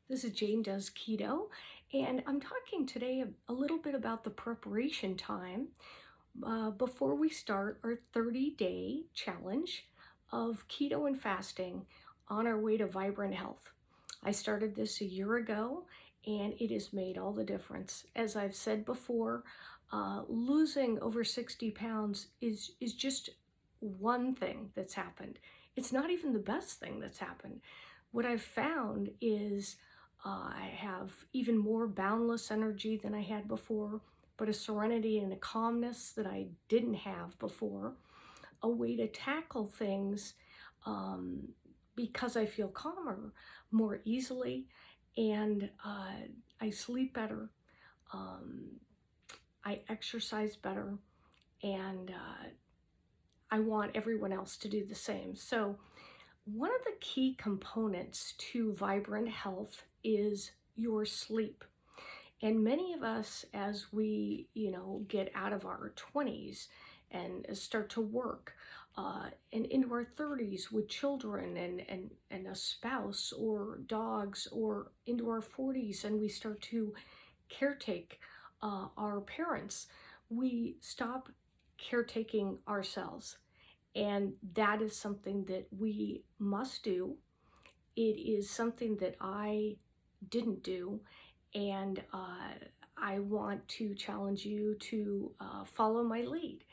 This is Jane Does Keto, and I'm talking today a little bit about the preparation time before we start our 30-day challenge of keto and fasting on our way to vibrant health. I started this a year ago, and it has made all the difference. As I've said before, losing over 60 pounds is just one thing that's happened. It's not even the best thing that's happened. What I've found is I have even more boundless energy than I had before, but a serenity and a calmness that I didn't have before, a way to tackle things um, because I feel calmer more easily, and I sleep better, um, I exercise better, and I want everyone else to do the same. So, one of the key components to vibrant health is your sleep. And many of us, as we, get out of our 20s and start to work and into our 30s with children and a spouse or dogs, or into our 40s and we start to caretake our parents, we stop caretaking ourselves. And that is something that we must do. It is something that I didn't do, and I want to challenge you to follow my lead.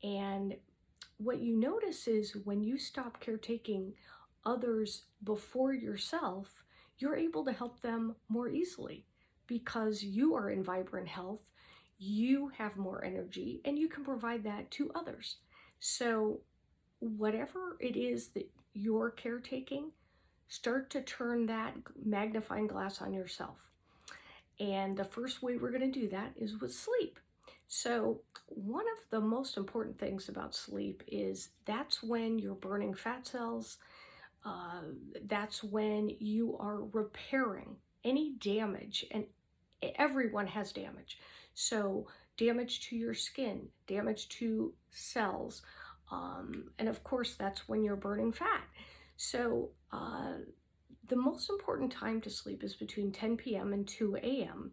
And what you notice is when you stop caretaking others before yourself, you're able to help them more easily because you are in vibrant health, you have more energy, and you can provide that to others. So, whatever it is that you're caretaking, start to turn that magnifying glass on yourself. And the first way we're going to do that is with sleep. So, one of the most important things about sleep is that's when you're burning fat cells. Uh, that's when you are repairing any damage, and everyone has damage. So, damage to your skin, damage to cells, and of course, that's when you're burning fat. So, the most important time to sleep is between 10 p.m. and 2 a.m.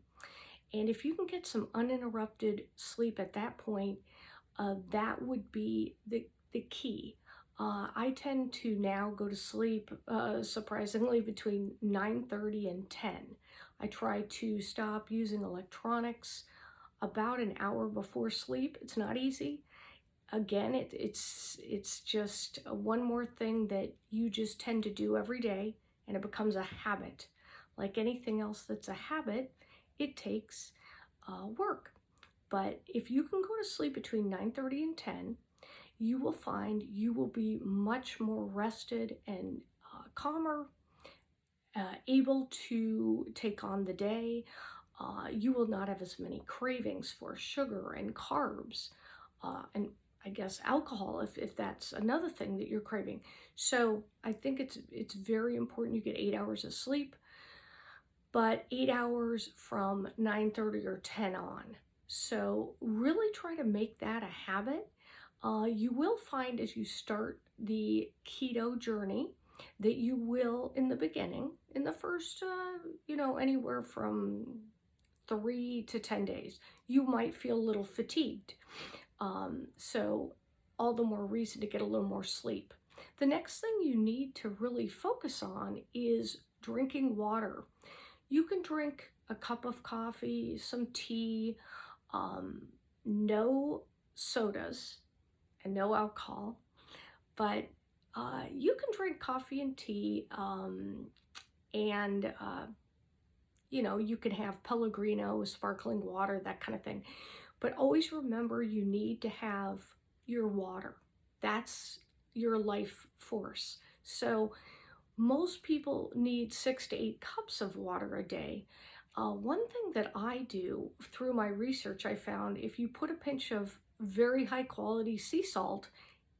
And if you can get some uninterrupted sleep at that point, that would be the key. I tend to now go to sleep, surprisingly, between 9:30 and 10. I try to stop using electronics about an hour before sleep. It's not easy. Again, it's just one more thing that you just tend to do every day, and it becomes a habit. Like anything else that's a habit, it takes work. But if you can go to sleep between 9:30 and 10, you will find you will be much more rested and calmer, able to take on the day. You will not have as many cravings for sugar and carbs, and I guess alcohol, if that's another thing that you're craving. So I think it's very important you get 8 hours of sleep, but 8 hours from 9:30 or 10 on. So really try to make that a habit. You will find as you start the keto journey that you will, in the beginning, in the first, anywhere from 3 to 10 days, you might feel a little fatigued. So all the more reason to get a little more sleep. The next thing you need to really focus on is drinking water. You can drink a cup of coffee, some tea, um, no sodas and no alcohol, but you can drink coffee and tea, and you can have Pellegrino, sparkling water, that kind of thing. But always remember you need to have your water. That's your life force. So most people need 6 to 8 cups of water a day. One thing that I do through my research, I found if you put a pinch of very high quality sea salt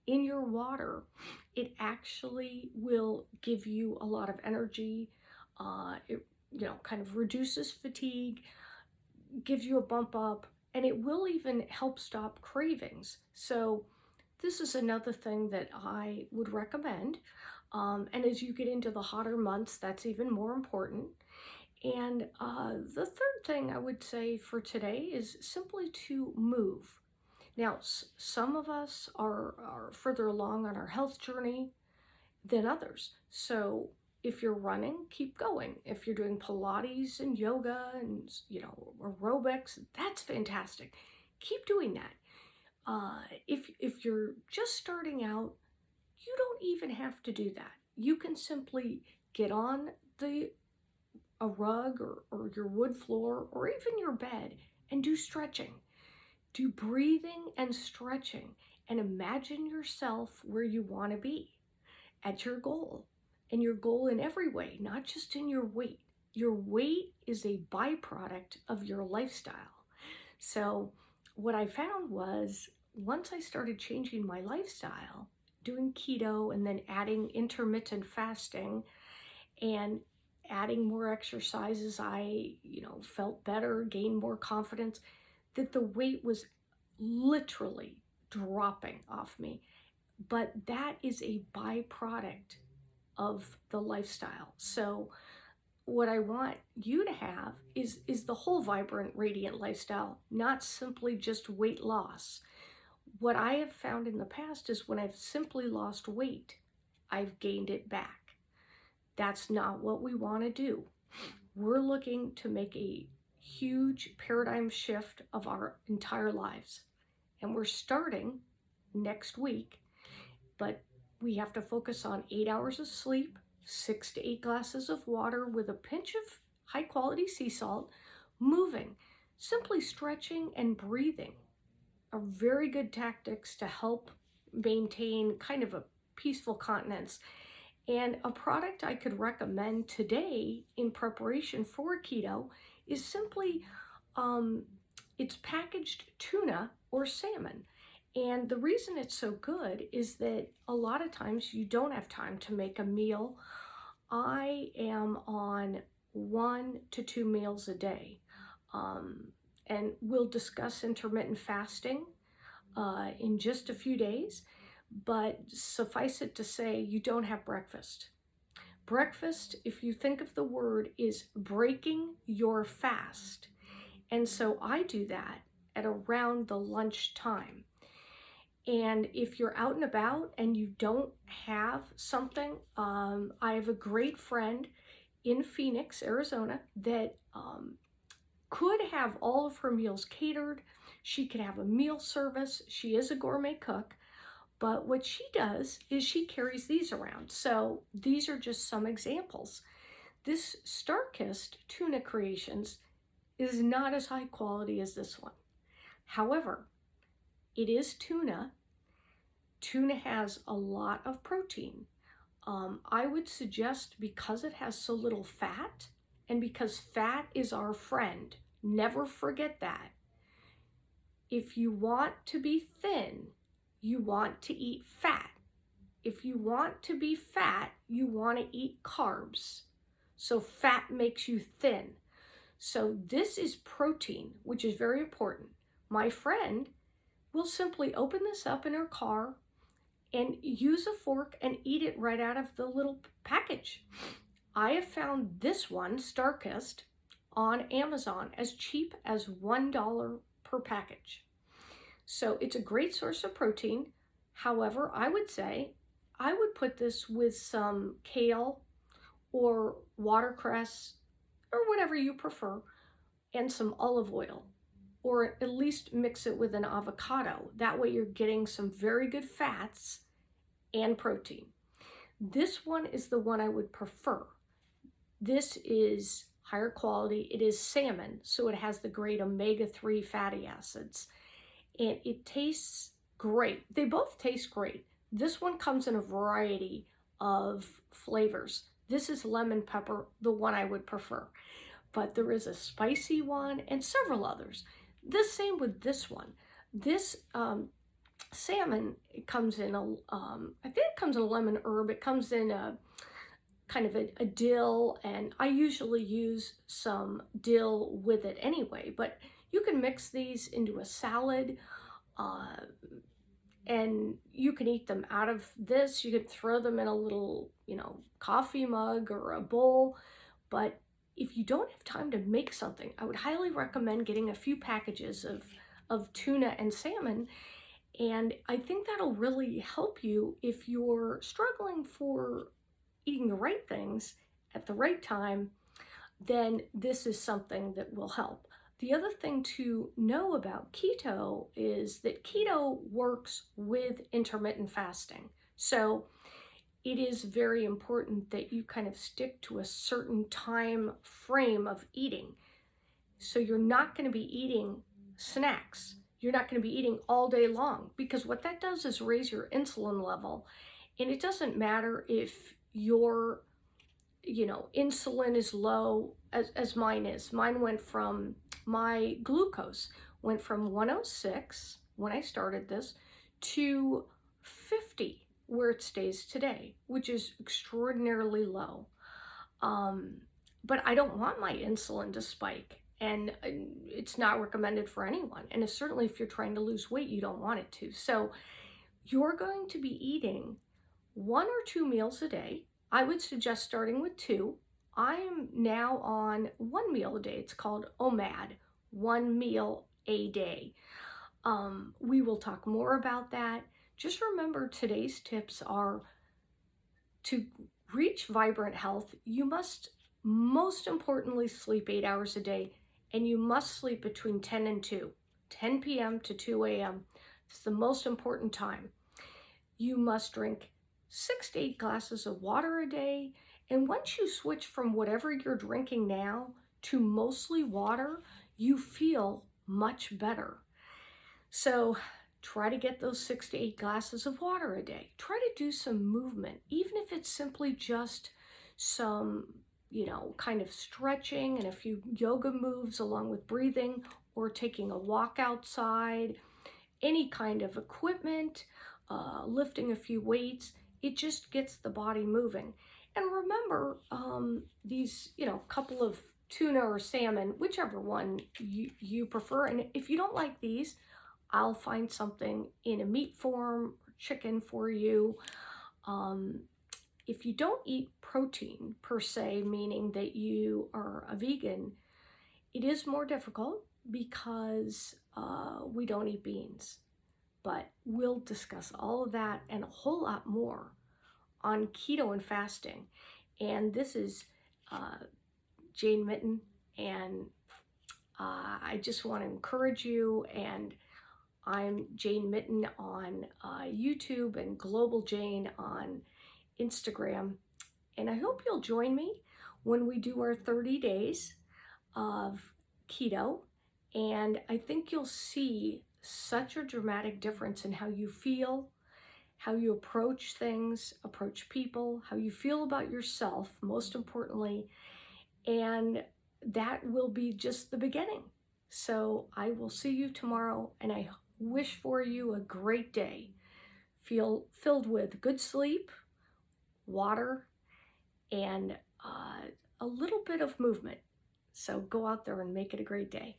in your water, it actually will give you a lot of energy. It kind of reduces fatigue, gives you a bump up, and it will even help stop cravings. So this is another thing that I would recommend. And as you get into the hotter months, that's even more important. And the third thing I would say for today is simply to move. Now, some of us are further along on our health journey than others. So if you're running, keep going. If you're doing Pilates and yoga and aerobics, that's fantastic. Keep doing that. If you're just starting out, you don't even have to do that. You can simply get on a rug or your wood floor or even your bed and do stretching. Do breathing and stretching and imagine yourself where you want to be at your goal, and your goal in every way, not just in your weight. Your weight is a byproduct of your lifestyle. So what I found was once I started changing my lifestyle, doing keto and then adding intermittent fasting and adding more exercises, I, felt better, gained more confidence, that the weight was literally dropping off me. But that is a byproduct of the lifestyle. So what I want you to have is the whole vibrant, radiant lifestyle, not simply just weight loss. What I have found in the past is when I've simply lost weight, I've gained it back. That's not what we want to do. We're looking to make a huge paradigm shift of our entire lives. And we're starting next week, but we have to focus on 8 hours of sleep, 6 to 8 glasses of water with a pinch of high quality sea salt, moving, simply stretching and breathing are very good tactics to help maintain kind of a peaceful continence. And a product I could recommend today in preparation for keto is simply it's packaged tuna or salmon. And the reason it's so good is that a lot of times you don't have time to make a meal. I am on 1 to 2 meals a day. And we'll discuss intermittent fasting in just a few days. But suffice it to say, you don't have breakfast. Breakfast, if you think of the word, is breaking your fast. And so I do that at around the lunch time. And if you're out and about and you don't have something, I have a great friend in Phoenix, Arizona, that could have all of her meals catered. She could have a meal service. She is a gourmet cook. But what she does is she carries these around. So these are just some examples. This Star-Kissed tuna creations is not as high quality as this one. However, it is tuna. Tuna has a lot of protein. I would suggest, because it has so little fat, and because fat is our friend, never forget that. If you want to be thin, you want to eat fat. If you want to be fat, you want to eat carbs. So fat makes you thin. So this is protein, which is very important. My friend will simply open this up in her car and use a fork and eat it right out of the little package. I have found this one, Star-Kissed, on Amazon as cheap as $1 per package. So it's a great source of protein. However, I would say I would put this with some kale or watercress or whatever you prefer, and some olive oil, or at least mix it with an avocado. That way you're getting some very good fats and protein. This one is the one I would prefer. This is higher quality. It is salmon, so it has the great omega-3 fatty acids. And it tastes great. They both taste great. This one comes in a variety of flavors. This is lemon pepper, the one I would prefer. But there is a spicy one and several others. The same with this one. This salmon, it comes in I think it comes in a lemon herb. It comes in a kind of a dill, and I usually use some dill with it anyway. But you can mix these into a salad. And you can eat them out of this. You could throw them in a little, coffee mug or a bowl. But if you don't have time to make something, I would highly recommend getting a few packages of tuna and salmon. And I think that'll really help you if you're struggling for eating the right things at the right time. Then this is something that will help. The other thing to know about keto is that keto works with intermittent fasting. So it is very important that you kind of stick to a certain time frame of eating. So you're not going to be eating snacks. You're not going to be eating all day long, because what that does is raise your insulin level. And it doesn't matter if your insulin is low as mine is. Mine went from, my glucose went from 106 when I started this to 50 where it stays today, which is extraordinarily low. But I don't want my insulin to spike, and it's not recommended for anyone. And certainly if you're trying to lose weight, you don't want it to. So you're going to be eating 1 or 2 meals a day. I would suggest starting with 2. I am now on 1 meal a day. It's called OMAD, 1 meal a day. We will talk more about that. Just remember, today's tips are to reach vibrant health. You must most importantly sleep 8 hours a day, and you must sleep between 10 and 2, 10 p.m. to 2 a.m. It's the most important time. You must drink 6 to 8 glasses of water a day. And once you switch from whatever you're drinking now to mostly water, you feel much better. So try to get those 6 to 8 glasses of water a day. Try to do some movement, even if it's simply just some, kind of stretching and a few yoga moves along with breathing, or taking a walk outside, any kind of equipment, lifting a few weights. It just gets the body moving. And remember, these, couple of tuna or salmon, whichever one you prefer. And if you don't like these, I'll find something in a meat form or chicken for you. If you don't eat protein per se, meaning that you are a vegan, it is more difficult because we don't eat beans. But we'll discuss all of that and a whole lot more on keto and fasting. And this is Jane Mitten, and I just want to encourage you. And I'm Jane Mitten on YouTube and Global Jane on Instagram. And I hope you'll join me when we do our 30 days of keto. And I think you'll see such a dramatic difference in how you feel, how you approach things, approach people, how you feel about yourself, most importantly. And that will be just the beginning. So I will see you tomorrow, and I wish for you a great day. Feel filled with good sleep, water, and a little bit of movement. So go out there and make it a great day.